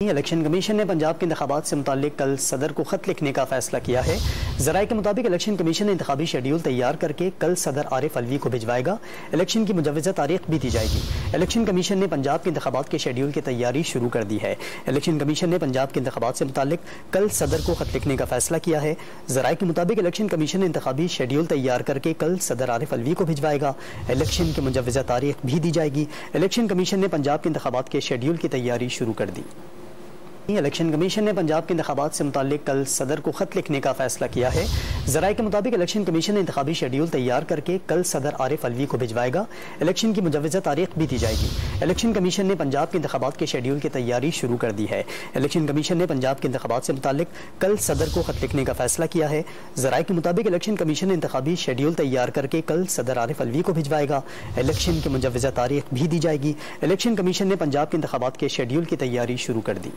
Election commission ने पंजाब के इंतखाबात से मुताल्लिक कल सदर को खत लिखने का फैसला किया है। ज़राए के मुताबिक इलेक्शन कमीशन ने इंतखाबी शेड्यूल तैयार करके कल सदर आरिफ अलवी को भिजवाएगा। इलेक्शन की मुजव्वज़ा तारीख भी दी जाएगी। इलेक्शन कमीशन ने पंजाब के इंतखाबात के शेड्यूल की तैयारी शुरू कर दी है। इलेक्शन कमीशन ने पंजाब के इंतखाबात से मुताल्लिक कल सदर को खत लिखने का फैसला किया है। ज़राए के मुताबिक इलेक्शन कमीशन ने इंतखाबी शेड्यूल तैयार करके कल सदर आरिफ अलवी को भिजवाएगा। इलेक्शन की मुजव्वज़ा तारीख भी दी जाएगी। इलेक्शन कमीशन ने पंजाब के इंतखाबात के शेड्यूल की तैयारी शुरू कर दी। इलेक्शन कमीशन ने पंजाब के इंतखाबात से मुताल्लिक कल सदर को खत लिखने का फैसला किया है। ज़राए के मुताबिक इलेक्शन कमीशन ने इंतखाबी शेड्यूल तैयार करके कल सदर आरिफ अलवी को भिजवाएगा। इलेक्शन की मुजव्वज़ा तारीख भी दी जाएगी। इलेक्शन कमीशन ने पंजाब के इंतखाबात के शेड्यूल की तैयारी शुरू कर दी है। इलेक्शन कमीशन ने पंजाब के इंतखाबात से मुताल्लिक कल सदर को खत लिखने का फैसला किया है। ज़राए के मुताबिक इलेक्शन कमीशन ने इंतखाबी शेड्यूल तैयार करके कल सदर आरिफ अलवी को भिजवाएगा। इलेक्शन की मुजव्वज़ा तारीख भी दी जाएगी। इलेक्शन कमीशन ने पंजाब के इंतखाबात के शेड्यूल की तैयारी शुरू कर दी।